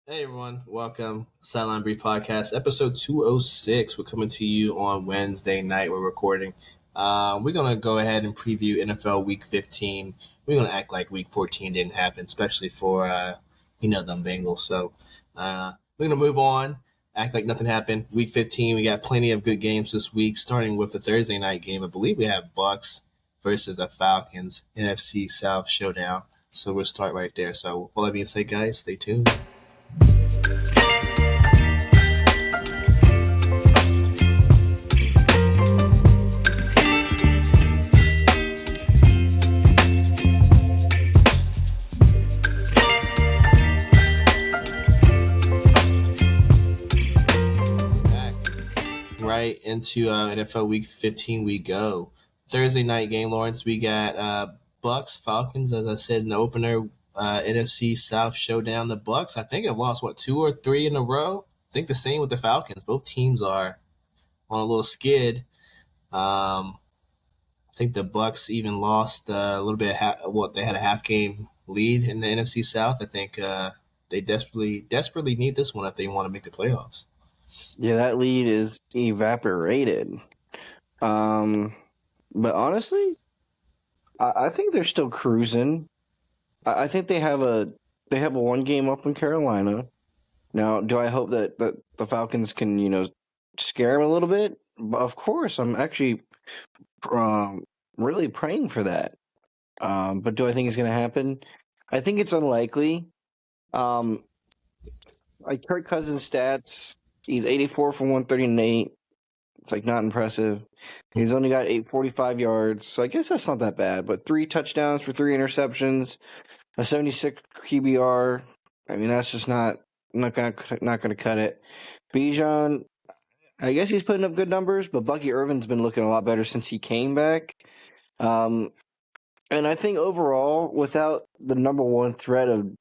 Hey everyone, welcome Sideline Brief Podcast, episode 206. We're coming to you on Wednesday night. We're recording. We're gonna go ahead and preview NFL Week 15. We're gonna act like Week 14 didn't happen, especially for them Bengals. So we're gonna move on, act like nothing happened. Week 15, we got plenty of good games this week. Starting with the Thursday night game, I believe we have Bucks versus the Falcons, NFC South showdown. So we'll start right there. So with all that being said, guys, stay tuned. Right into NFL Week 15 we go. Thursday night game, Lawrence, we got Bucks, Falcons, as I said in the opener, NFC South showdown. The Bucks, I think, have lost, 2 or 3 in a row? I think the same with the Falcons. Both teams are on a little skid. I think the Bucks even lost a little bit. They had a half game lead in the NFC South. I think they desperately need this one if they want to make the playoffs. Yeah, that lead is evaporated. But honestly, I think they're still cruising. I think they have a one game up in Carolina. Now, do I hope that the Falcons can scare them a little bit? Of course, I'm actually really praying for that. But do I think it's going to happen? I think it's unlikely. Like Kirk Cousins' stats, he's 84 for 138. It's not impressive. He's only got 845 yards, so I guess that's not that bad. But 3 touchdowns for 3 interceptions, a 76 QBR. I mean, that's just not gonna cut it. Bijan, I guess he's putting up good numbers, but Bucky Irvin's been looking a lot better since he came back. And I think overall, without the number one threat of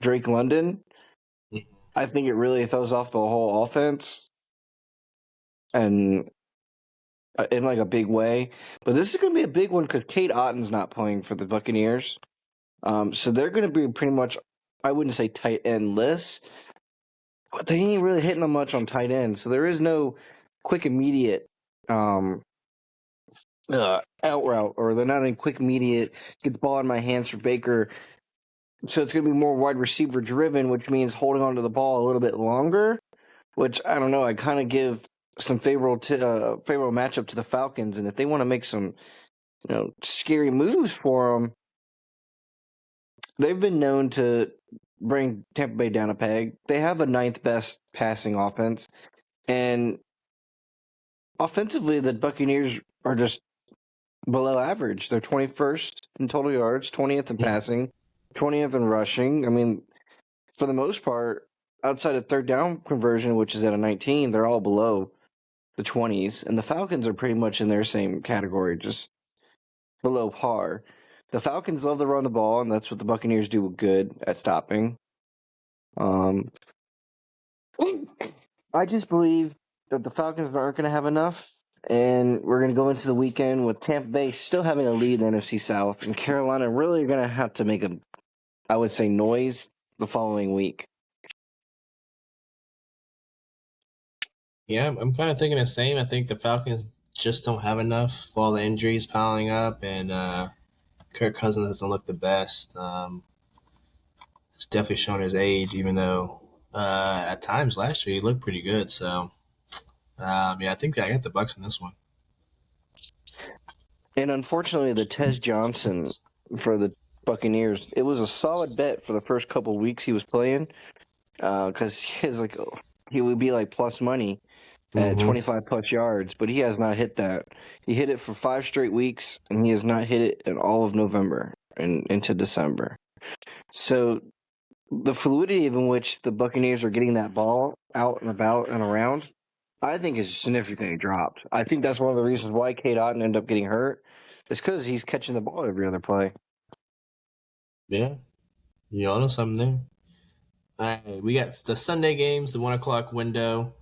Drake London, I think it really throws off the whole offense. And in a big way. But this is going to be a big one because Kate Otton's not playing for the Buccaneers. So they're going to be pretty much, I wouldn't say tight end-less, but they ain't really hitting them much on tight end. So there is no quick, immediate out route, or they're not in quick, immediate, get the ball in my hands for Baker. So it's going to be more wide receiver driven, which means holding onto the ball a little bit longer, which I don't know. I kind of give some favorable matchup to the Falcons, and if they want to make some, scary moves for them, they've been known to bring Tampa Bay down a peg. They have a 9th best passing offense, and offensively, the Buccaneers are just below average. They're 21st in total yards, 20th in passing, 20th in rushing. I mean, for the most part, outside of third down conversion, which is at a 19, they're all below the 20s, and the Falcons are pretty much in their same category, just below par. The Falcons love to run the ball, and that's what the Buccaneers do good at stopping. I just believe that the Falcons aren't going to have enough, and we're going to go into the weekend with Tampa Bay still having a lead in the NFC South, and Carolina really going to have to make I would say, noise the following week. Yeah, I'm kind of thinking the same. I think the Falcons just don't have enough. All the injuries piling up, and Kirk Cousins doesn't look the best. He's definitely showing his age, even though at times last year he looked pretty good. So, I think I got the Bucks in this one. And unfortunately, the Tez Johnson for the Buccaneers, it was a solid bet for the first couple of weeks he was playing, because he would be plus money at 25 plus yards, but he has not hit that. He hit it for 5 straight weeks, and he has not hit it in all of November and into December. So the fluidity in which the Buccaneers are getting that ball out and about and around, I think is significantly dropped. I think that's one of the reasons why Kate Otten ended up getting hurt. It's because he's catching the ball every other play. Yeah, you know something there. All right, we got the Sunday games, the 1 o'clock window.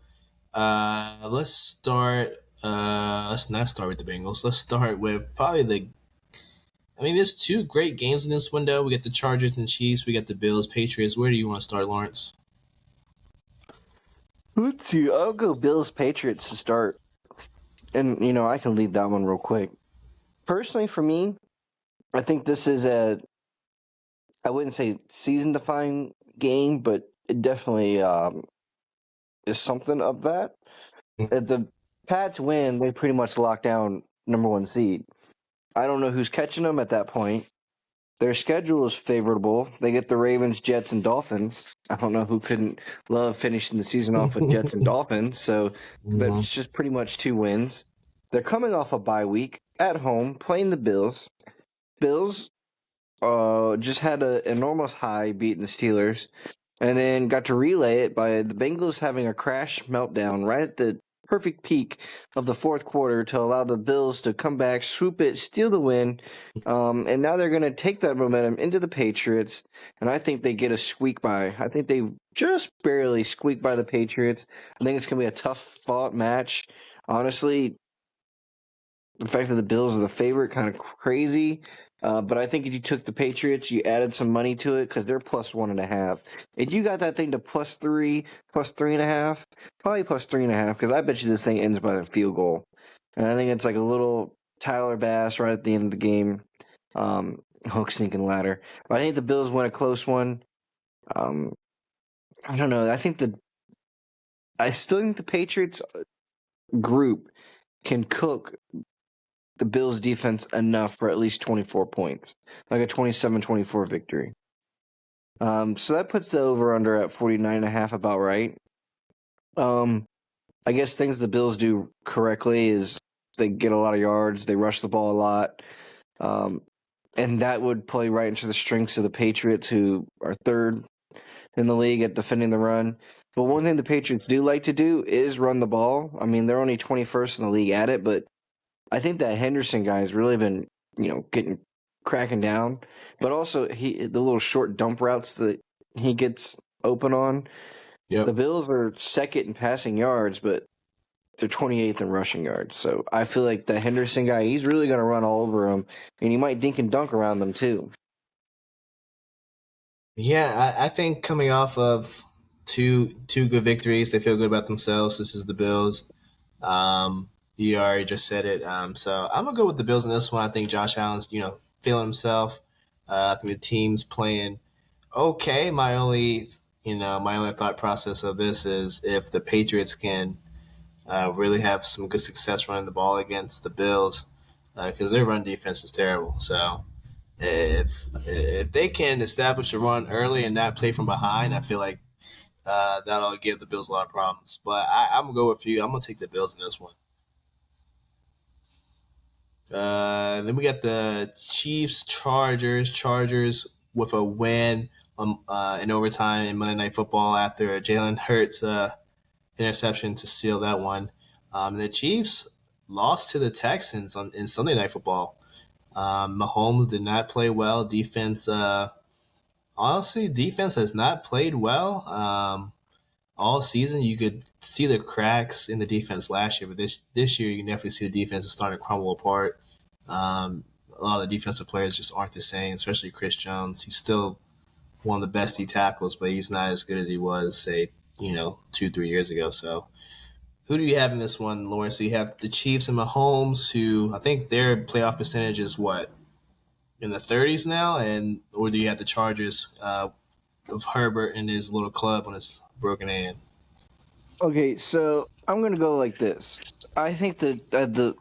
Let's start. Let's not start with the Bengals. Let's start with probably there's 2 great games in this window. We got the Chargers and Chiefs. We got the Bills, Patriots. Where do you want to start, Lawrence? Let's see. I'll go Bills Patriots to start. And, I can lead that one real quick. Personally, for me, I think this is I wouldn't say season defying game, but it definitely is something of that. If the Pats win, they pretty much lock down number one seed. I don't know who's catching them at that point. Their schedule is favorable. They get the Ravens, Jets, and Dolphins. I don't know who couldn't love finishing the season off with Jets and Dolphins. So that's just pretty much 2 wins. They're coming off a bye week at home, playing the Bills. Bills just had an enormous high beating the Steelers, and then got to relay it by the Bengals having a crash meltdown right at the perfect peak of the fourth quarter to allow the Bills to come back, swoop it, steal the win, and now they're going to take that momentum into the Patriots, and I think they get a squeak by. I think they just barely squeak by the Patriots. I think it's going to be a tough fought match. Honestly, the fact that the Bills are the favorite kind of crazy. But I think if you took the Patriots, you added some money to it because they're plus 1.5. If you got that thing to +3, +3.5, probably +3.5, because I bet you this thing ends by a field goal. And I think it's like a little Tyler Bass right at the end of the game. Hook, sneaking ladder. But I think the Bills win a close one. I don't know. I still think the Patriots group can cook the Bills defense enough for at least 24 points, like a 27-24 victory. So that puts the over-under at 49.5 about right. I guess things the Bills do correctly is they get a lot of yards, they rush the ball a lot, and that would play right into the strengths of the Patriots, who are third in the league at defending the run. But one thing the Patriots do like to do is run the ball. I mean, they're only 21st in the league at it, but I think that Henderson guy has really been, cracking down. But also the little short dump routes that he gets open on. Yep. The Bills are second in passing yards, but they're 28th in rushing yards. So I feel like the Henderson guy, he's really going to run all over them, and he might dink and dunk around them too. Yeah, I think coming off of two good victories, they feel good about themselves. This is the Bills. You already just said it. So I'm gonna go with the Bills in this one. I think Josh Allen's feeling himself. I think the team's playing okay. My only thought process of this is if the Patriots can really have some good success running the ball against the Bills, because their run defense is terrible. So if they can establish a run early and not play from behind, I feel like that'll give the Bills a lot of problems. But I'm gonna go with you. I'm gonna take the Bills in this one. Then we got the Chiefs Chargers. Chargers with a win in overtime in Monday Night Football after Jalen Hurts interception to seal that one. The Chiefs lost to the Texans in Sunday Night Football. Mahomes did not play well. Defense has not played well all season. You could see the cracks in the defense last year, but this year you can definitely see the defense is starting to crumble apart. A lot of the defensive players just aren't the same, especially Chris Jones. He's still one of the best D tackles, but he's not as good as he was, say, 2-3 years ago. So, who do you have in this one, Lawrence? So you have the Chiefs and Mahomes, who I think their playoff percentage is what, in the 30s now, or do you have the Chargers of Herbert and his little club on his broken hand? Okay, so I'm gonna go like this. I think the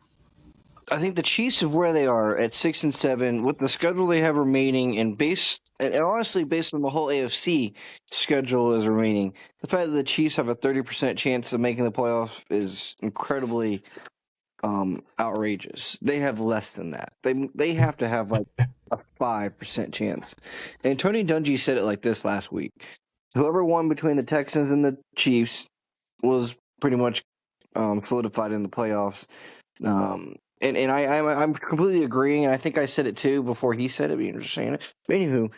Chiefs of where they are at 6-7 with the schedule they have remaining, and honestly based on the whole AFC schedule is remaining, the fact that the Chiefs have a 30% chance of making the playoffs is incredibly outrageous. They have less than that. They have to have like a 5% chance. And Tony Dungy said it like this last week: whoever won between the Texans and the Chiefs was pretty much solidified in the playoffs. I'm completely agreeing, and I think I said it too before he said it. But you're just saying it. But anywho,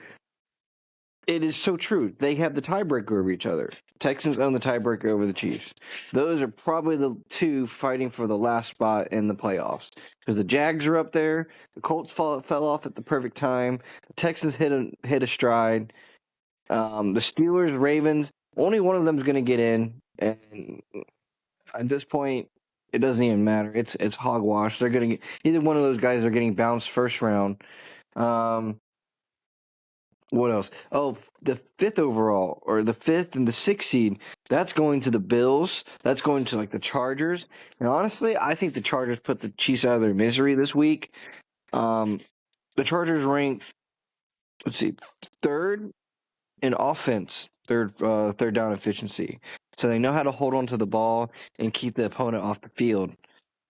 it is so true. They have the tiebreaker over each other. Texans own the tiebreaker over the Chiefs. Those are probably the two fighting for the last spot in the playoffs, because the Jags are up there. The Colts fell off at the perfect time. The Texans hit a stride. The Steelers, Ravens. Only one of them is going to get in. And at this point, it doesn't even matter. It's hogwash. They're getting either one of those guys are getting bounced first round. Um, what else? Oh, the fifth overall or the fifth and the sixth seed. That's going to the Bills. That's going to like the Chargers. And honestly, I think the Chargers put the Chiefs out of their misery this week. Um, the Chargers rank, let's see, third in offense, third down efficiency. So they know how to hold on to the ball and keep the opponent off the field.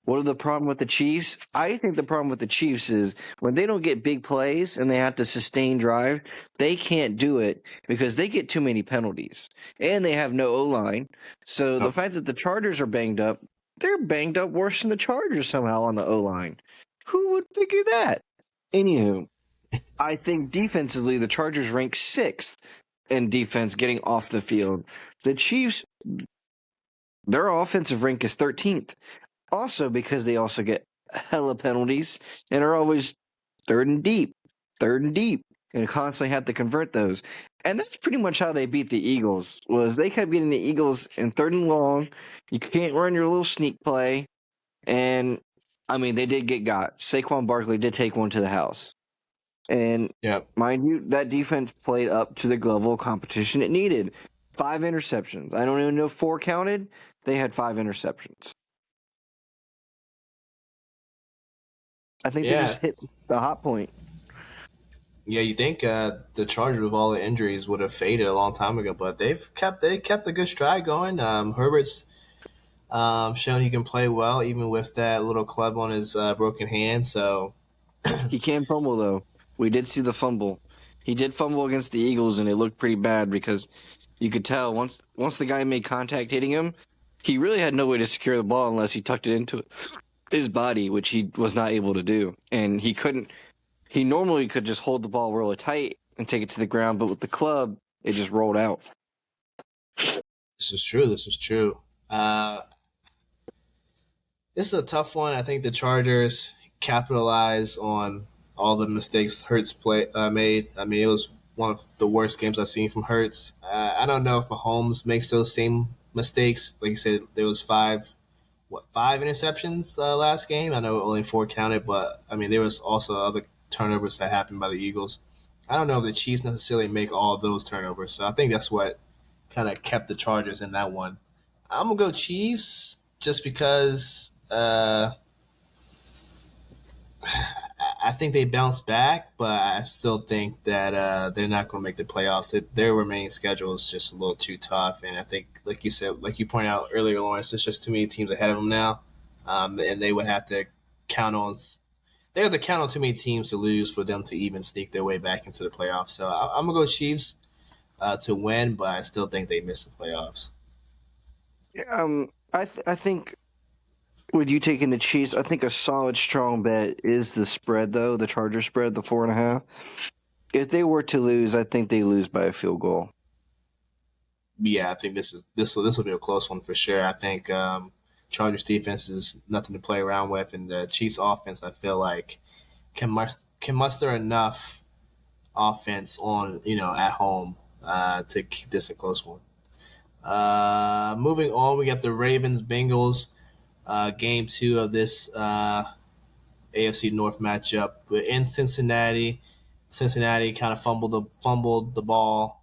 What are the problem with the Chiefs? I think the problem with the Chiefs is when they don't get big plays and they have to sustain drive, they can't do it because they get too many penalties and they have no O-line. So the Yep. fact that the Chargers are banged up, they're banged up worse than the Chargers somehow on the O-line. Who would figure that? Anywho, I think defensively the Chargers rank sixth in defense getting off the field. The Chiefs, their offensive rank is 13th. Also because they also get hella penalties and are always third and deep, and constantly have to convert those. And that's pretty much how they beat the Eagles. Was they kept getting the Eagles in third and long. You can't run your little sneak play, and I mean they did get got. Saquon Barkley did take one to the house, and Yep. mind you, that defense played up to the level of competition it needed. 5 interceptions. I don't even know if 4 counted. They had 5 interceptions. I think they just Yeah. hit the hot point. Yeah, you think the Chargers with all the injuries would have faded a long time ago, but they kept a good stride going. Herbert's shown he can play well even with that little club on his broken hand. So He can fumble though. We did see the fumble. He did fumble against the Eagles, and it looked pretty bad because you could tell once the guy made contact hitting him, he really had no way to secure the ball unless he tucked it into his body, which he was not able to do. And he couldn't. He normally could just hold the ball really tight and take it to the ground, but with the club, it just rolled out. this is true. This is true. Uh, this is a tough one. I think the Chargers capitalize on all the mistakes Hurts made. I mean, it was one of the worst games I've seen from Hurts. I don't know if Mahomes makes those same mistakes. Like you said, there was five interceptions last game. I know only 4 counted, but I mean there was also other turnovers that happened by the Eagles. I don't know if the Chiefs necessarily make all of those turnovers, so I think that's what kind of kept the Chargers in that one. I'm gonna go Chiefs just because I think they bounce back, but I still think that they're not going to make the playoffs. Their remaining schedule is just a little too tough, and I think, like you said, like you pointed out earlier, Lawrence, there's just too many teams ahead of them now, and they would have to count on they have to count on too many teams to lose for them to even sneak their way back into the playoffs. So I'm gonna go Chiefs to win, but I still think they miss the playoffs. I think with you taking the Chiefs, I think a solid strong bet is the spread though, the Charger spread, the 4.5. If they were to lose, I think they lose by a field goal. Yeah, I think this will be a close one for sure. I think Chargers defense is nothing to play around with, and the Chiefs offense I feel like can muster enough offense on at home to keep this a close one. Moving on, we got the Ravens Bengals game 2 of this AFC North matchup. We're in Cincinnati. Cincinnati kind of fumbled the ball.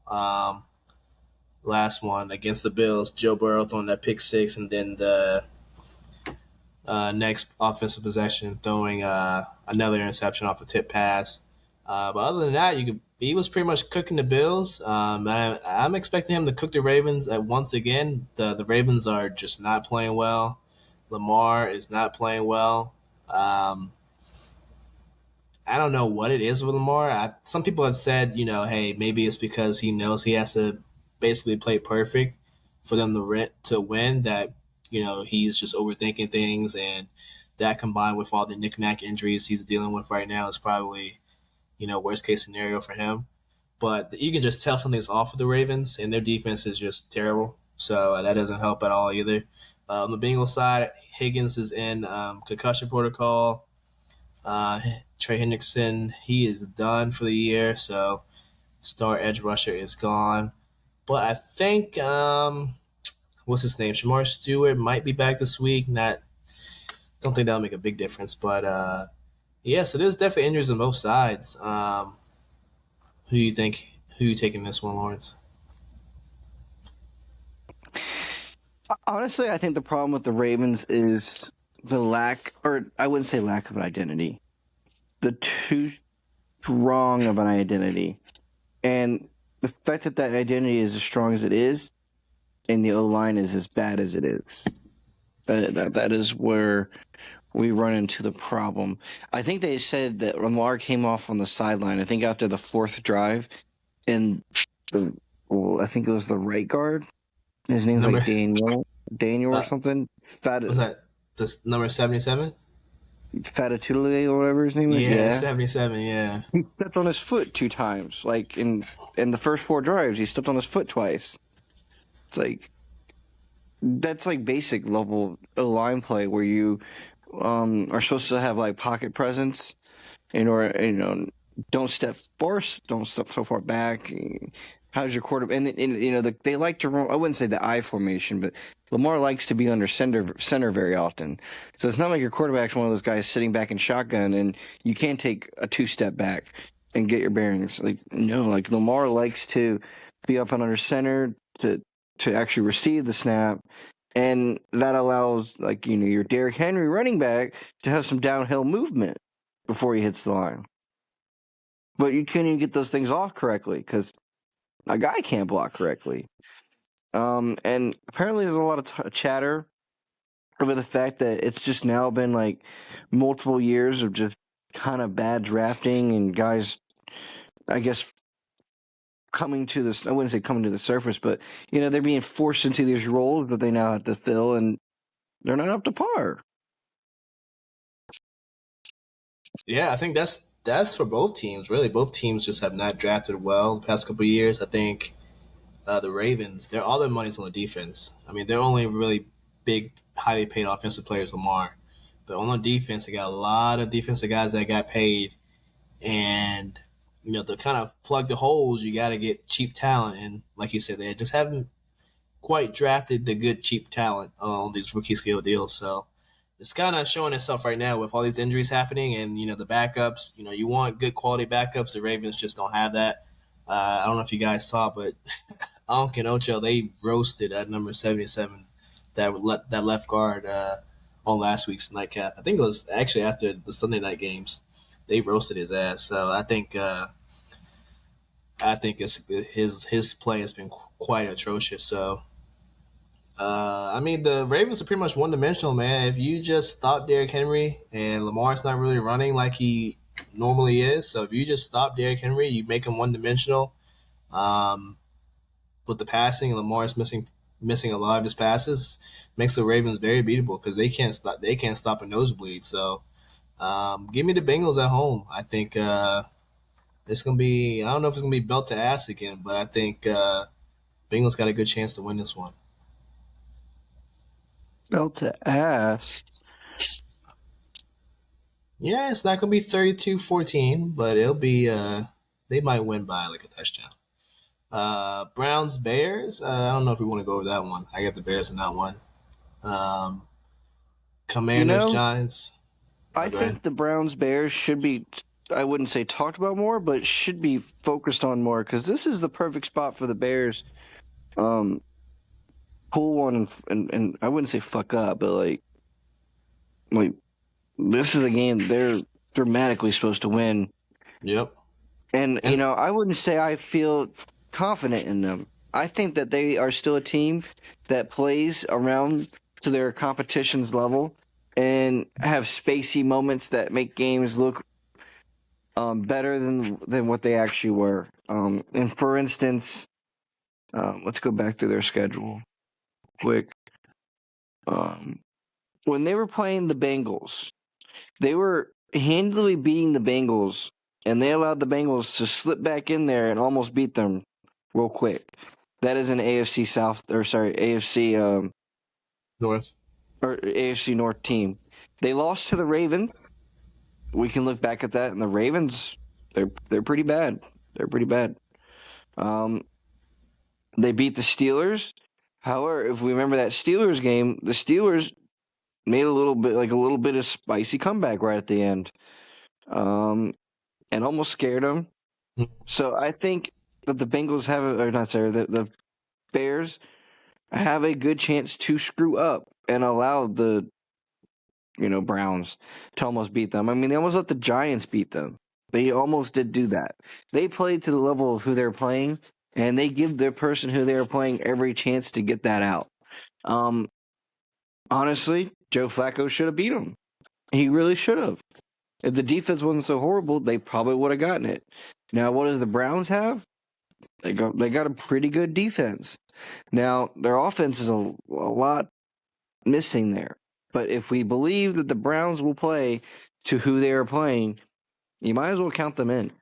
Last one against the Bills. Joe Burrow throwing that pick 6, and then the next offensive possession throwing another interception off a tip pass. But other than that, he was pretty much cooking the Bills. I'm expecting him to cook the Ravens once again. The Ravens are just not playing well. Lamar is not playing well. I don't know what it is with Lamar. Some people have said, hey, maybe it's because he knows he has to basically play perfect for them to win. That he's just overthinking things, and that combined with all the knick-knack injuries he's dealing with right now is probably worst case scenario for him. But you can just tell something's off with the Ravens, and their defense is just terrible. So that doesn't help at all either. On the Bengals side, Higgins is in concussion protocol. Trey Hendrickson, he is done for the year, so star edge rusher is gone. But I think what's his name? Shamar Stewart might be back this week. Not, don't think that'll make a big difference, but yeah. So there's definitely injuries on both sides. Who do you think? Who you taking this one, Lawrence? Honestly, I think the problem with the Ravens is the lack, or I wouldn't say lack of an identity, the too strong of an identity. And the fact that that identity is as strong as it is, and the O line is as bad as it is, that is where we run into the problem. I think they said that Lamar came off on the sideline. I think after the fourth drive, and I think it was the right guard. His name's like Number Daniel or uh, something. was that this number 77? Fatatule or whatever his name is. Yeah, Yeah, 77. Yeah, he stepped on his foot 2 times. Like in the first 4 drives, he stepped on his foot twice. It's like that's like basic level line play where you are supposed to have like pocket presence in order, don't step first, don't step so far back. How's your quarterback? And they like to run. I wouldn't say the I formation, but Lamar likes to be under center very often. So it's not like your quarterback's one of those guys sitting back in shotgun, and you can't take a 2-step back and get your bearings. Like no, like Lamar likes to be up and under center to actually receive the snap. And that allows, like, your Derrick Henry running back to have some downhill movement before he hits the line. But you can't even get those things off correctly because a guy can't block correctly. And apparently there's a lot of chatter over the fact that it's just now been like multiple years of just kind of bad drafting and guys, I guess, coming to this. I wouldn't say coming to the surface, but they're being forced into these roles that they now have to fill, and they're not up to par. yeah. I think that's for both teams. Really, both teams just have not drafted well the past couple of years. I think the Ravens, all their money's on the defense. I mean, they're only really big, highly paid offensive players, Lamar. But on the defense, they got a lot of defensive guys that got paid, and to kind of plug the holes, you got to get cheap talent. And like you said, they just haven't quite drafted the good cheap talent on these rookie scale deals. So it's kind of showing itself right now with all these injuries happening, and the backups. You want good quality backups. The Ravens just don't have that. I don't know if you guys saw, but Onk and Ocho, they roasted at number 77 that left guard on last week's nightcap. I think it was actually after the Sunday night games. They roasted his ass. So I think his play has been quite atrocious. So I mean, the Ravens are pretty much one dimensional, man. If you just stop Derrick Henry and Lamar's not really running like he normally is, so if you just stop Derrick Henry, you make him one dimensional. Um, with the passing, Lamar's missing a lot of his passes, makes the Ravens very beatable because they can't stop a nosebleed. So give me the Bengals at home. I think it's gonna be. I don't know if it's gonna be belt to ass again, but I think Bengals got a good chance to win this one. Belt to ass. Yeah, it's not gonna be 32-14, but it'll be. They might win by like a touchdown. Browns Bears. I don't know if we want to go over that one. I got the Bears in that one. Um, You Commanders know, Giants. I Oh, go ahead. think the Browns Bears should be, I wouldn't say talked about more, but should be focused on more because this is the perfect spot for the Bears. Um, Pull one and I wouldn't say fuck up, but like this is a game they're dramatically supposed to win. Yep. And And I wouldn't say I feel confident in them. I think that they are still a team that plays around to their competition's level and have spacey moments that make games look better than what they actually were. And for instance, let's go back to their schedule quick. Um, when they were playing the Bengals, they were handily beating the Bengals, and they allowed the Bengals to slip back in there and almost beat them real quick. That is an AFC South, or sorry, AFC North. or AFC North team. They lost to the Ravens. We can look back at that, and the Ravens, they're pretty bad. They're pretty bad. Um, they beat the Steelers. However, if we remember that Steelers game, the Steelers made a little bit of spicy comeback right at the end, and almost scared them. So I think that the Bengals have, or not sorry, the Bears have a good chance to screw up and allow the Browns to almost beat them. I mean, they almost let the Giants beat them. They almost did do that. They played to the level of who they're playing, and they give their person who they're playing every chance to get that out. Um, Honestly, Joe Flacco should have beat them. He really should have. If the defense wasn't so horrible, they probably would have gotten it. Now, what does the Browns have? They got a pretty good defense. Now, their offense is a lot missing there. But if we believe that the Browns will play to who they are playing, you might as well count them in.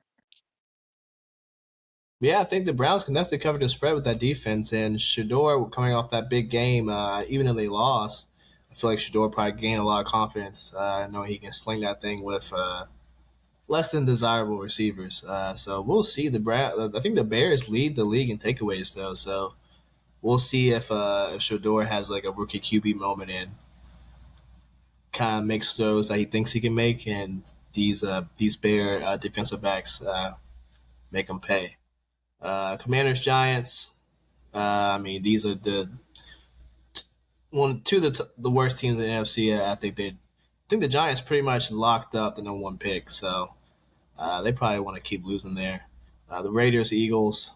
Yeah, I think the Browns can definitely cover the spread with that defense. And Shador coming off that big game, even though they lost, I feel like Shador probably gained a lot of confidence. I know he can sling that thing with less than desirable receivers. So we'll see. I think the Bears lead the league in takeaways though. So we'll see if Shador has like a rookie QB moment and kind of makes throws that he thinks he can make, and these Bear defensive backs make him pay. Commanders Giants. I mean, these are two of the worst teams in the NFC. I think the Giants pretty much locked up the number one pick, so they probably want to keep losing there. The Raiders, Eagles.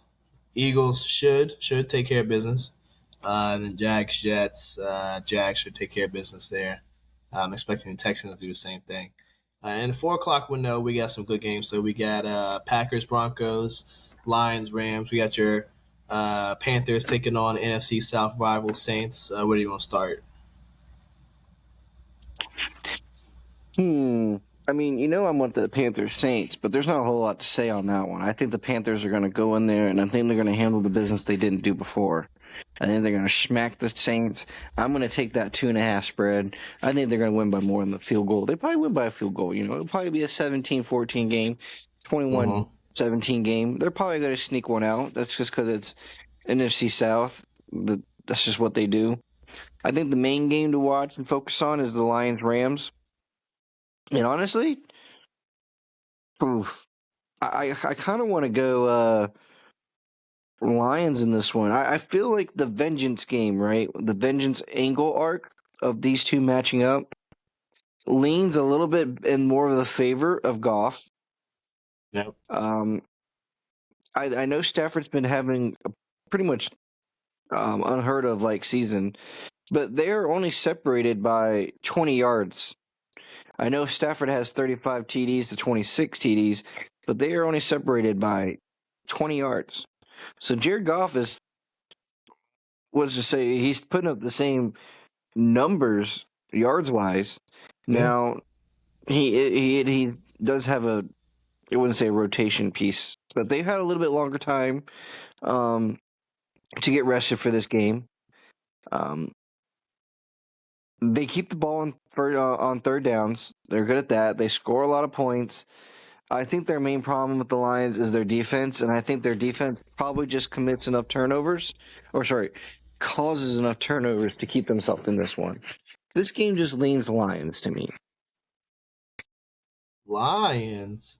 Eagles should take care of business. And then Jags, Jets. Jags should take care of business there. I'm expecting the Texans to do the same thing. In the 4 o'clock window, we got some good games. So we got Packers, Broncos, Lions, Rams. We got your Panthers taking on NFC South rival Saints. Where do you want to start? I mean, I want the Panthers Saints, but there's not a whole lot to say on that one. I think the Panthers are going to go in there, and I think they're going to handle the business they didn't do before. I think they're going to smack the Saints. I'm going to take that 2.5 spread. I think they're going to win by more than the field goal. They probably win by a field goal. It'll probably be a 17-14 game, 21-17 game. They're probably going to sneak one out. That's just because it's NFC South. That's just what they do. I think the main game to watch and focus on is the Lions-Rams. And honestly, I kind of want to go Lions in this one. I feel like the vengeance game, right? The vengeance angle arc of these two matching up leans a little bit in more of the favor of Goff. Yep. I know Stafford's been having a pretty much unheard of season, but they're only separated by 20 yards. I know Stafford has 35 TDs to 26 TDs, but they are only separated by 20 yards. So Jared Goff he's putting up the same numbers yards wise. Yeah. Now he does have I wouldn't say a rotation piece, but they've had a little bit longer time to get rested for this game. They keep the ball on third downs. They're good at that. They score a lot of points. I think their main problem with the Lions is their defense, and I think their defense probably just causes enough turnovers to keep themselves in this one. This game just leans Lions to me. Lions.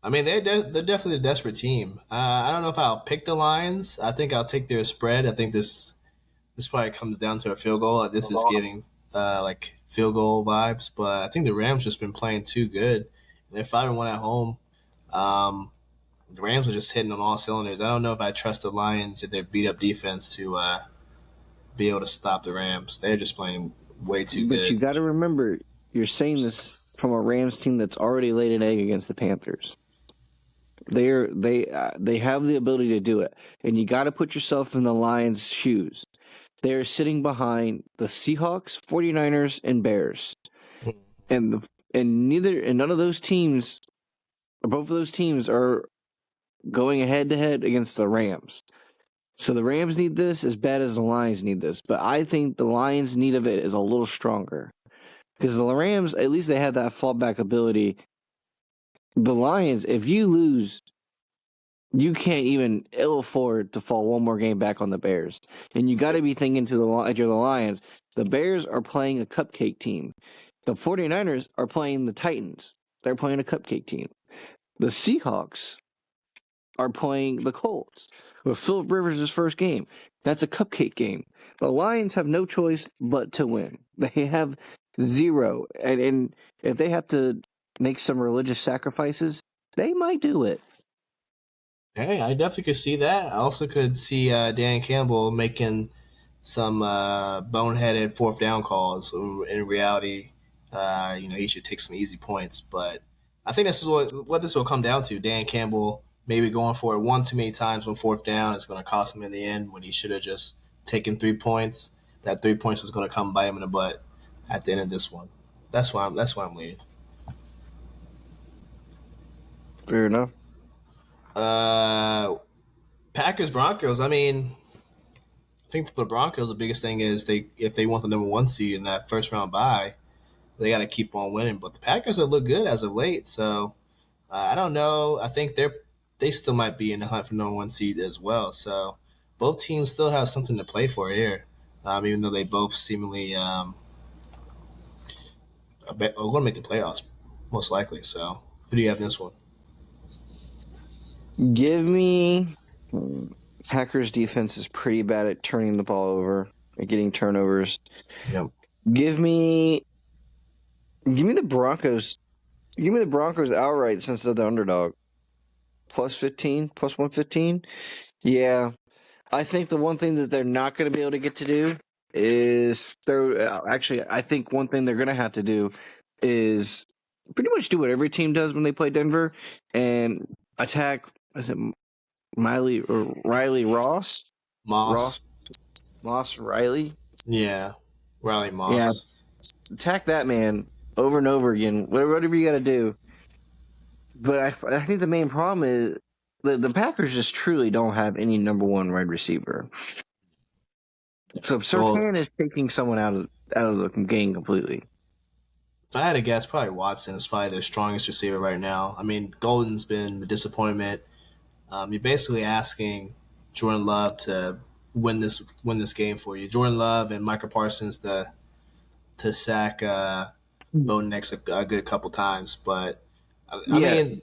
I mean, they're definitely a desperate team. I don't know if I'll pick the Lions. I think I'll take their spread. I think this probably comes down to a field goal. This is getting like field goal vibes, but I think the Rams just been playing too good. They're 5-1 at home. The Rams are just hitting on all cylinders. I don't know if I trust the Lions and their beat up defense to be able to stop the Rams. They're just playing way too good. But you got to remember, you're saying this from a Rams team that's already laid an egg against the Panthers. They have the ability to do it, and you got to put yourself in the Lions' shoes. They're sitting behind the Seahawks, 49ers, and Bears, and none of those teams, or both of those teams, are going head to head against the Rams. So the Rams need this as bad as the Lions need this, but I think the Lions' need of it is a little stronger because the Rams, at least they had that fallback ability. The Lions, if you lose you can't even ill afford to fall one more game back on the Bears. And you got to be thinking if you're the Lions, the Bears are playing a cupcake team. The 49ers are playing the Titans. They're playing a cupcake team. The Seahawks are playing the Colts with Philip Rivers' first game. That's a cupcake game. The Lions have no choice but to win. They have zero. And if they have to make some religious sacrifices, they might do it. Hey, I definitely could see that. I also could see Dan Campbell making some boneheaded fourth down calls. In reality, he should take some easy points. But I think this is what this will come down to. Dan Campbell maybe going for it one too many times on fourth down. It's going to cost him in the end when he should have just taken 3 points. That 3 points is going to come bite him in the butt at the end of this one. That's why I'm leading. Fair enough. Packers Broncos. I mean, I think for the Broncos, the biggest thing is if they want the number one seed in that first round bye, they got to keep on winning. But the Packers have looked good as of late, so I don't know. I think they still might be in the hunt for number one seed as well. So both teams still have something to play for here, even though they both seemingly are going to make the playoffs most likely. So who do you have in this one? Give me Packers defense is pretty bad at turning the ball over and getting turnovers. Yep. Give me the Broncos. Give me the Broncos outright since they're the underdog. Plus 15, plus 115. Yeah. I think the one thing that they're not going to be able to get to do is actually, I think one thing they're going to have to do is pretty much do what every team does when they play Denver and attack. Is it Riley Ross? Moss. Moss Riley? Yeah. Riley Moss. Yeah. Attack that man over and over again. Whatever you got to do. But I think the main problem is the Packers just truly don't have any number one wide receiver. So Surtain is taking someone out of the game completely. If I had to guess, probably Watson is probably their strongest receiver right now. I mean, Golden's been a disappointment. You're basically asking Jordan Love to win this game for you. Jordan Love and Micah Parsons to sack Bo Nix a good couple times, but I mean,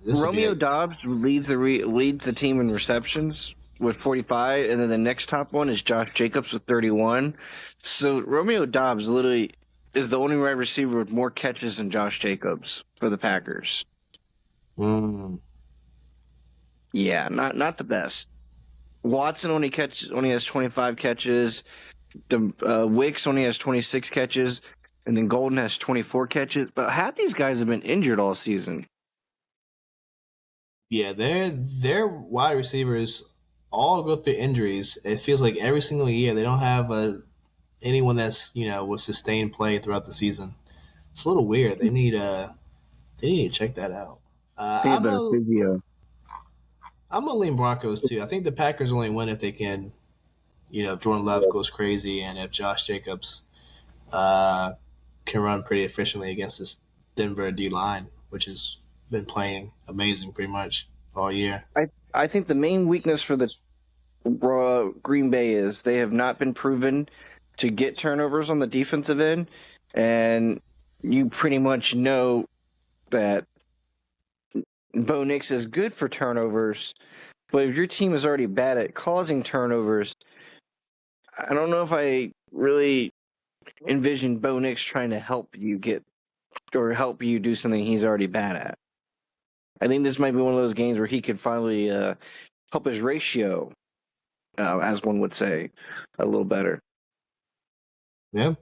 Romeo Doubs leads the team in receptions with 45, and then the next top one is Josh Jacobs with 31. So Romeo Doubs literally is the only wide receiver with more catches than Josh Jacobs for the Packers. Yeah, not the best. Watson only has 25 catches. Wicks only has 26 catches, and then Golden has 24 catches. But half these guys have been injured all season. Yeah, their wide receivers all go through injuries. It feels like every single year they don't have anyone that's with sustained play throughout the season. It's a little weird. They need to check that out. I'm gonna lean Broncos too. I think the Packers only win if they can, if Jordan Love goes crazy and if Josh Jacobs can run pretty efficiently against this Denver D line, which has been playing amazing pretty much all year. I think the main weakness for the Green Bay is they have not been proven to get turnovers on the defensive end, and you pretty much know that Bo Nix is good for turnovers, but if your team is already bad at causing turnovers, I don't know if I really envision Bo Nix trying to help you do something he's already bad at. I think this might be one of those games where he could finally help his ratio, as one would say, a little better. Yeah.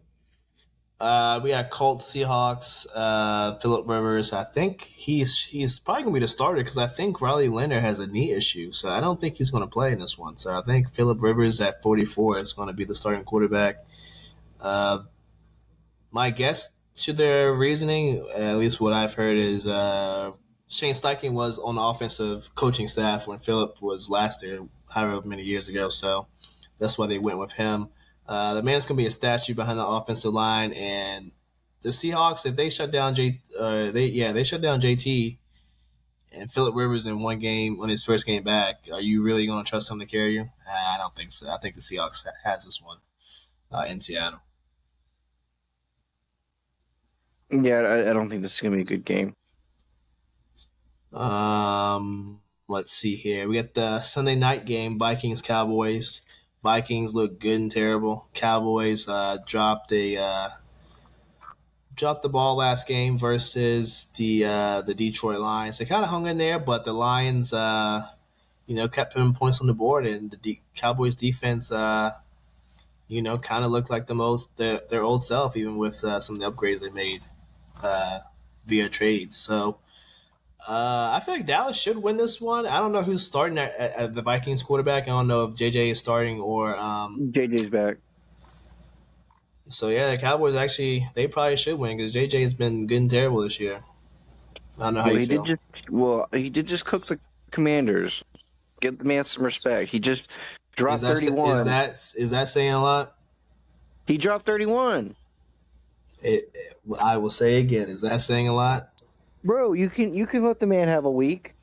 We got Colts, Seahawks, Philip Rivers. I think he's probably going to be the starter because I think Riley Leonard has a knee issue. So I don't think he's going to play in this one. So I think Philip Rivers at 44 is going to be the starting quarterback. My guess to their reasoning, at least what I've heard, is Shane Steichen was on the offensive coaching staff when Philip was last year, however many years ago. So that's why they went with him. The man's gonna be a statue behind the offensive line, and the Seahawks, if they shut down JT, and Phillip Rivers in one game on his first game back, are you really going to trust him to carry you? I don't think so. I think the Seahawks has this one in Seattle. Yeah, I don't think this is gonna be a good game. Let's see here. We got the Sunday night game, Vikings Cowboys. Vikings look good and terrible. Cowboys dropped the ball last game versus the Detroit Lions. They kind of hung in there, but the Lions kept putting points on the board, and the Cowboys defense kind of looked like their old self, even with some of the upgrades they made via trades. So I feel like Dallas should win this one. I don't know who's starting at the Vikings quarterback. I don't know if JJ is starting or. JJ's back. So yeah, the Cowboys they probably should win because JJ has been good and terrible this year. I don't know how you feel. He did just cook the Commanders. Give the man some respect. He just dropped 31. Is that saying a lot? He dropped 31. I will say again, is that saying a lot? Bro, you can let the man have a week.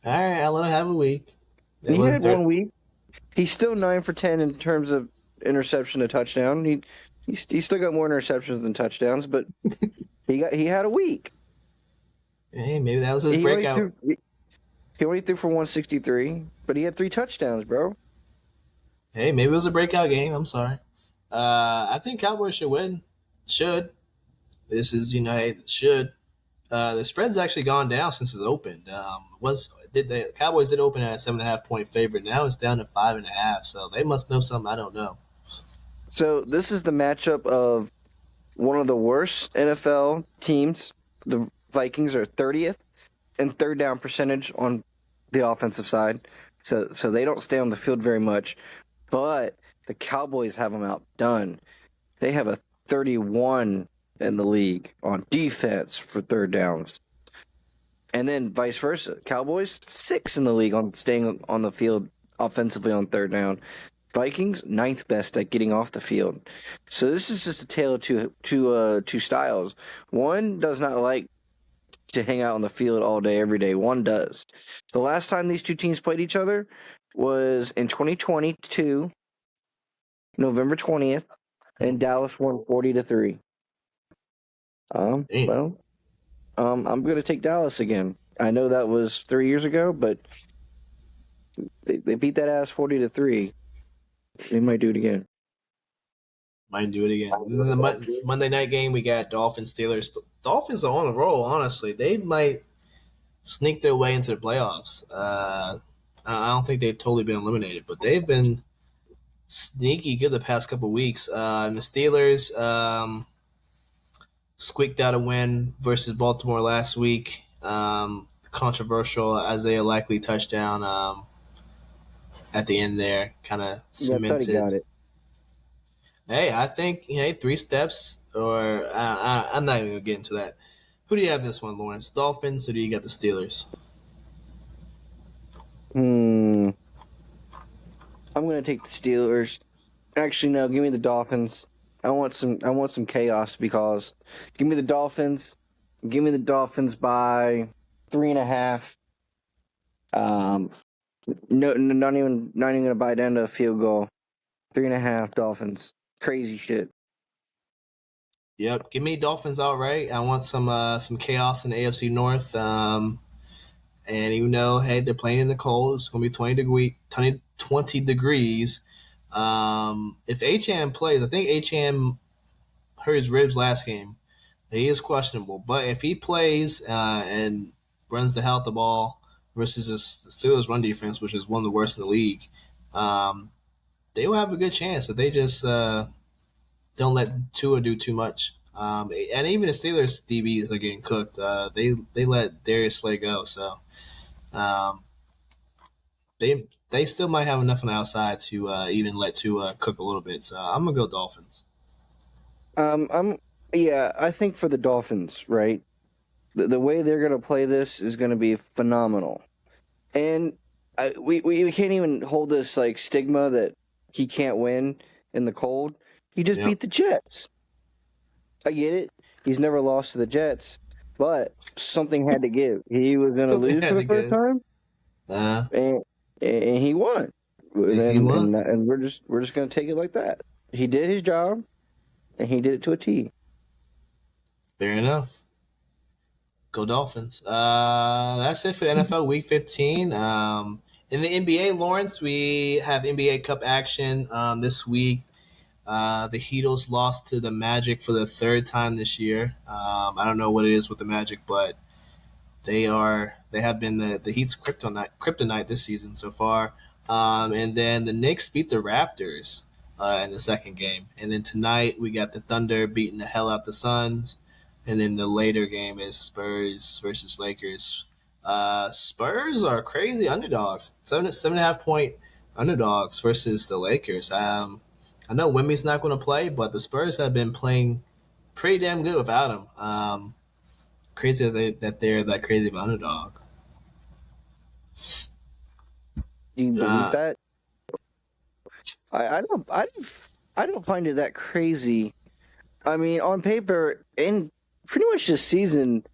All right, I'll let him have a week. He had 1 week. He's still 9 for 10 in terms of interception to touchdown. He still got more interceptions than touchdowns, but he had a week. Hey, maybe that was his breakout. He only threw for 163, but he had 3 touchdowns, bro. Hey, maybe it was a breakout game. I'm sorry. I think Cowboys should win. Should. This is should. The spread's actually gone down since it opened. The Cowboys did open at a 7.5-point favorite. Now it's down to 5.5. So they must know something I don't know. So this is the matchup of one of the worst NFL teams. The Vikings are 30th in third down percentage on the offensive side. So they don't stay on the field very much. But the Cowboys have them outdone. They have a 31 in the league on defense for third downs. And then vice versa. Cowboys, 6 in the league on staying on the field offensively on third down. Vikings, 9th best at getting off the field. So this is just a tale of two styles. One does not like to hang out on the field all day, every day. One does. The last time these two teams played each other was in 2022, November 20th, and Dallas won 40-3. I'm going to take Dallas again. I know that was 3 years ago, but they beat that ass 40-3. They might do it again. Might do it again. The Monday night game, we got Dolphins Steelers. Dolphins are on a roll. Honestly, they might sneak their way into the playoffs. I don't think they've totally been eliminated, but they've been sneaky good the past couple of weeks. And the Steelers squeaked out a win versus Baltimore last week. Controversial Isaiah Likely touchdown at the end there kind of cemented. Yeah, I thought he got it. Hey, I think 3 steps, or I'm not even going to get into that. Who do you have this one, Lawrence? Dolphins, or do you got the Steelers? I'm going to take the Steelers. Actually, no, give me the Dolphins. I want some chaos to be caused. Give me the Dolphins. Give me the Dolphins by 3.5. No, not even going to buy down to a field goal. 3.5 Dolphins. Crazy shit. Yep, give me Dolphins outright. I want some chaos in the AFC North. And even though they're playing in the cold, it's going to be 20 degrees. If HM plays, I think HM hurt his ribs last game. He is questionable, but if he plays and runs the hell out the ball versus the Steelers' run defense, which is one of the worst in the league, they will have a good chance if they just don't let Tua do too much. And even the Steelers DBs are getting cooked. They let Darius Slay go, so they still might have enough on the outside to even let Tua cook a little bit. So I'm gonna go Dolphins. I think for the Dolphins, right? The way they're gonna play this is gonna be phenomenal, and we can't even hold this like stigma that he can't win in the cold. He just beat the Jets. I get it. He's never lost to the Jets. but something had to give. He was going to Something lose for had the to first give. time, Uh, and he won. And he then, won. and we're just going to take it like that. He did his job, and he did it to a T. Fair enough. Go Dolphins. That's it for the NFL Week 15. In the NBA, Lawrence, we have NBA Cup action this week. The Heatles lost to the Magic for the third time this year. I don't know what it is with the Magic, but they have been the Heat's kryptonite this season so far. And then the Knicks beat the Raptors in the second game. And then tonight we got the Thunder beating the hell out the Suns. And then the later game is Spurs versus Lakers. Spurs are crazy underdogs, 7.5 point underdogs versus the Lakers. I know Wemby's not going to play, but the Spurs have been playing pretty damn good without him. Crazy that they're that crazy of an underdog. You believe Uh, that? I don't find it that crazy. I mean, on paper, in pretty much this season,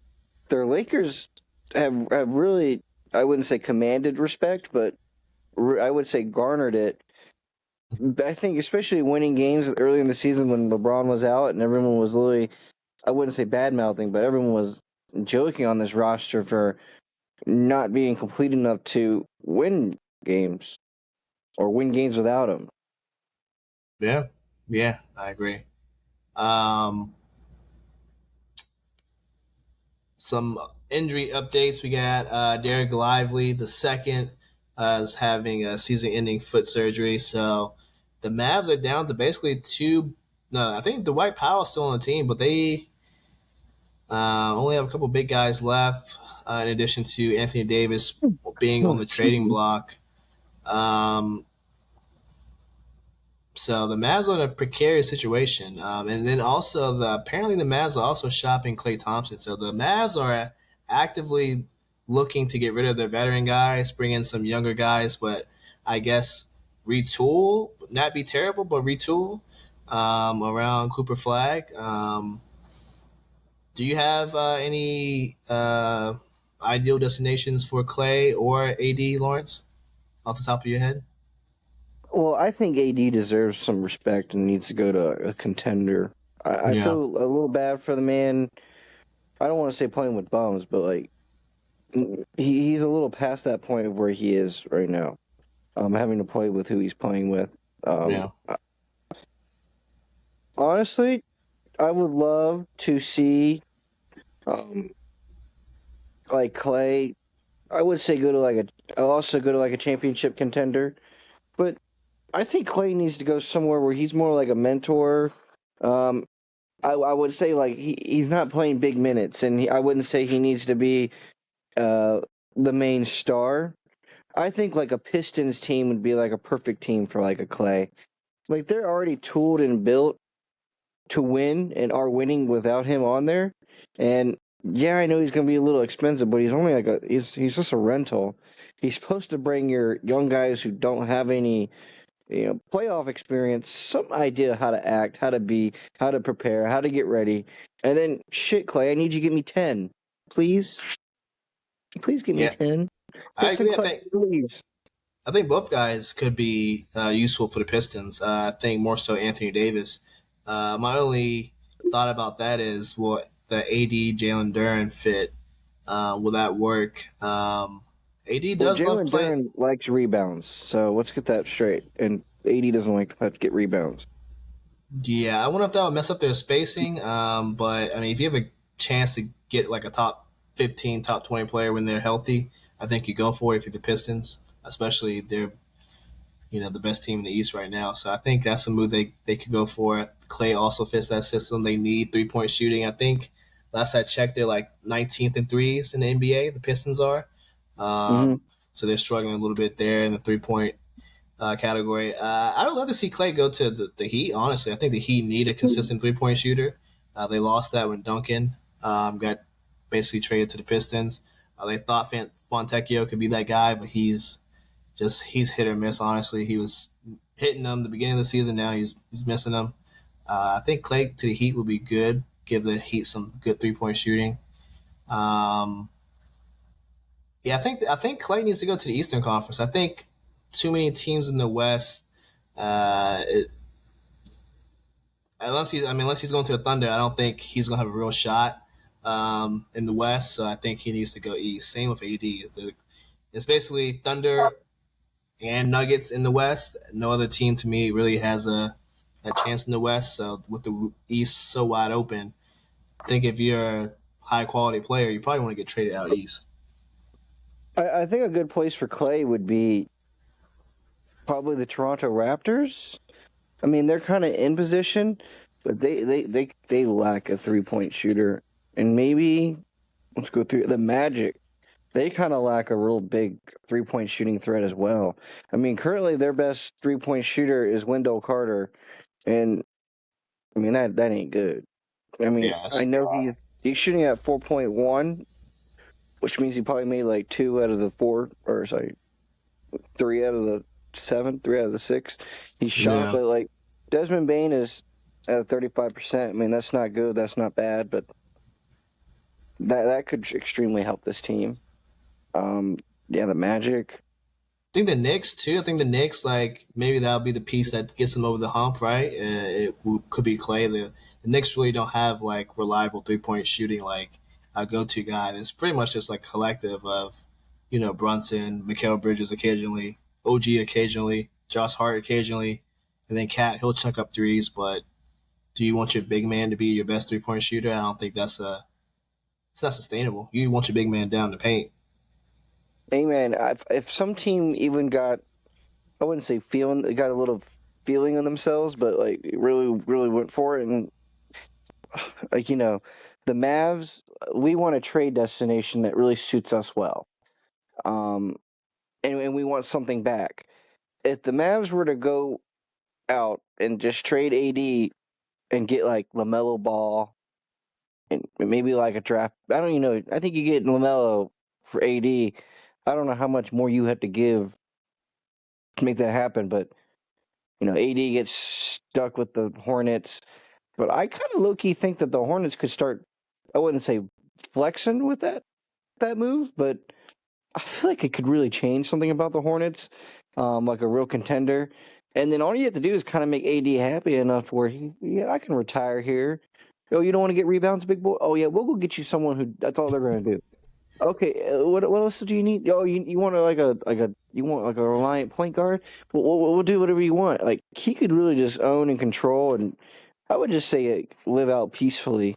their Lakers have really, I wouldn't say commanded respect, but I would say garnered it. I think especially winning games early in the season when LeBron was out and everyone was literally, I wouldn't say bad mouthing, but everyone was joking on this roster for not being complete enough to win games or win games without him. yeah, yeah, I agree. Um, some injury updates. We got Derek Lively, the second, is having a season-ending foot surgery. So the Mavs are down to basically two. No, I think Dwight Powell's still on the team, but they only have a couple big guys left. In addition to Anthony Davis being on Oh, the excuse trading me. block. Um, So the Mavs are in a precarious situation, and then also apparently the Mavs are also shopping Klay Thompson. So the Mavs are actively looking to get rid of their veteran guys, bring in some younger guys, but I guess retool, not be terrible, but retool around Cooper Flag. Do you have any ideal destinations for Clay or AD, Lawrence, off the top of your head? Well, I think AD deserves some respect and needs to go to a contender. I Yeah, feel a little bad for the man. I don't want to say playing with bums, but like he's a little past that point of where he is right now. Having to play with who he's playing with. Um, yeah, honestly, I would love to see um, like Clay. I would say go to like a. I'll also go to like a championship contender, but I think Clay needs to go somewhere where he's more like a mentor. Um, I would say like he's not playing big minutes, and I wouldn't say he needs to be uh, the main star. I think like a Pistons team would be like a perfect team for like a Clay. Like they're already tooled and built to win and are winning without him on there. And yeah, I know he's going to be a little expensive, but he's only like he's just a rental. He's supposed to bring your young guys who don't have any playoff experience, some idea how to act, how to be, how to prepare, how to get ready. And then shit, Clay, I need you to give me 10. Please? Please give me yeah. 10. I Hit some agree. clutch please. I think both guys could be useful for the Pistons. I think more so Anthony Davis. My only thought about that is what the AD Jalen Duran fit. Will that work? AD Well, does love Jalen playing. Duran likes rebounds, so let's get that straight. And AD doesn't like to have to get rebounds. Yeah, I wonder if that would mess up their spacing. But I mean, if you have a chance to get like a top 15, top 20 player when they're healthy, I think you go for it if you're the Pistons, especially they're the best team in the East right now. So I think that's a move they could go for. Clay also fits that system. They need 3 point shooting. I think last I checked, they're like 19th in threes in the NBA. The Pistons are. Mm-hmm. So they're struggling a little bit there in the 3 point category. I would love to see Clay go to the Heat. Honestly, I think the Heat need a consistent 3 point shooter. They lost that when Duncan got basically traded to the Pistons. They thought Fontecchio could be that guy, but he's hit or miss. Honestly, he was hitting them the beginning of the season. Now he's missing them. I think Clay to the Heat would be good. Give the Heat some good 3 point shooting. Um, yeah, I think Clay needs to go to the Eastern Conference. I think too many teams in the West. Uh, it, unless he's going to the Thunder, I don't think he's going to have a real shot in the West. So I think he needs to go East. Same with AD. It's basically Thunder and Nuggets in the West. No other team to me really has a chance in the West. So with the East so wide open, I think if you're a high quality player, you probably want to get traded out East. I think a good place for Clay would be probably the Toronto Raptors. I mean, they're kind of in position, but they lack a 3-point shooter. And maybe let's go through the Magic. They kind of lack a real big 3-point shooting threat as well. I mean, currently their best 3-point shooter is Wendell Carter, and I mean that ain't good. I mean, I Yes. know he's shooting at 4.1, which means he probably made like 2 out of the 4, or sorry, 3 out of the 7, 3 out of the 6 he shot. Yeah. But like Desmond Bain is at 35%. I mean, that's not good. That's not bad, but that could extremely help this team. Um, yeah, the Magic. I think the Knicks too. I think the Knicks, like, maybe that'll be the piece that gets them over the hump, right? Could be Clay. The Knicks really don't have like reliable 3-point shooting, like a go-to guy. It's pretty much just like collective of, Brunson, Mikal Bridges occasionally, OG occasionally, Josh Hart occasionally, and then Cat. He'll chuck up threes, but do you want your big man to be your best 3-point shooter? I don't think it's not sustainable. You want your big man down to paint. Hey man, if some team even got, I wouldn't say feeling, they got a little feeling in themselves, but like really, really went for it, and like the Mavs, we want a trade destination that really suits us well, um, and we want something back. If the Mavs were to go out and just trade AD and get like LaMelo Ball and maybe like a draft, I don't even know. I think you get LaMelo for AD. I don't know how much more you have to give to make that happen, but AD gets stuck with the Hornets. But I kind of low key think that the Hornets could start. I wouldn't say flexing with that move, but I feel like it could really change something about the Hornets, like a real contender. And then all you have to do is kind of make AD happy enough where yeah, I can retire here. Oh, you don't want to get rebounds, big boy? Oh yeah, we'll go get you someone who that's all they're gonna do. Okay, what else do you need? Oh, you want you want like a reliant point guard? We'll do whatever you want. Like he could really just own and control, and I would just say live out peacefully.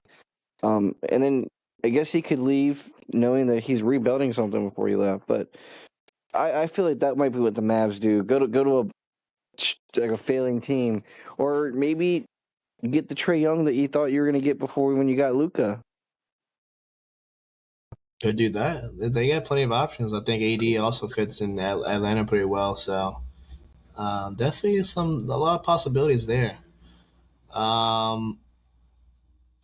And then I guess he could leave knowing that he's rebuilding something before he left. But I feel like that might be what the Mavs do. Go to a failing team, or maybe you get the Trey Young that you thought you were gonna get before when you got Luca. Could do that. They got plenty of options. I think AD also fits in Atlanta pretty well. So definitely a lot of possibilities there. Um,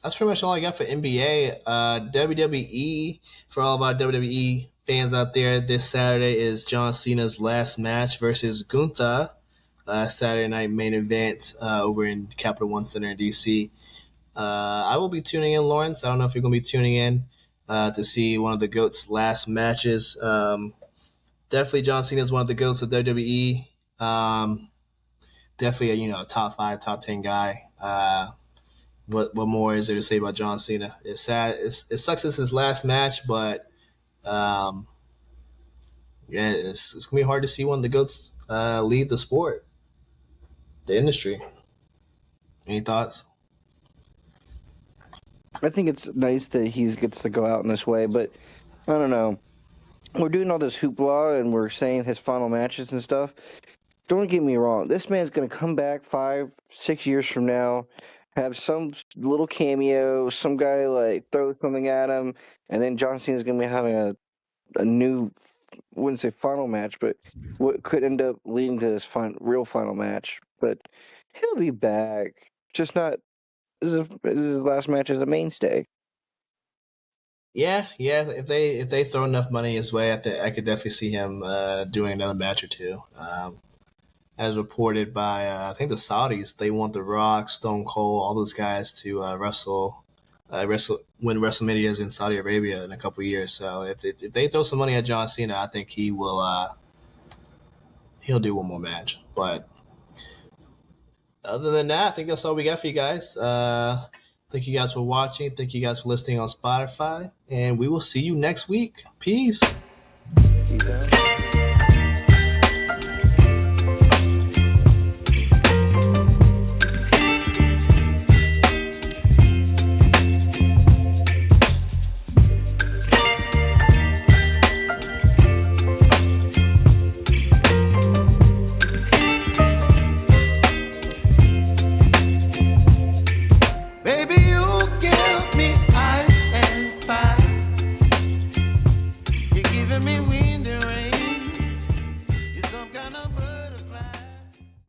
that's pretty much all I got for NBA. WWE, for all of our WWE fans out there, this Saturday is John Cena's last match versus Gunther. Saturday night main event over in Capital One Center in DC. I will be tuning in, Lawrence. I don't know if you're going to be tuning in to see one of the GOAT's last matches. Definitely John Cena is one of the GOATs of WWE. Definitely a top 5, top 10 guy. What more is there to say about John Cena? It's sad. It sucks it's his last match, but um, yeah, it's gonna be hard to see one of the GOATs lead the sport, the industry. Any thoughts? I think it's nice that he gets to go out in this way, but I don't know. We're doing all this hoopla and we're saying his final matches and stuff. Don't get me wrong. This man's gonna come back 5, 6 years from now, have some little cameo, some guy like throw something at him, and then John Cena's gonna be having a new, I wouldn't say final match, but what could end up leading to his real final match. But he'll be back. Just not. This is his last match as a mainstay. Yeah, yeah. If they throw enough money his way, I could definitely see him doing another match or two. As reported by I think the Saudis, they want The Rock, Stone Cold, all those guys to wrestle when WrestleMania is in Saudi Arabia in a couple years. So if they throw some money at John Cena, I think he'll do one more match. But other than that, I think that's all we got for you guys. Thank you guys for watching. Thank you guys for listening on Spotify, and we will see you next week. Peace. Peace out.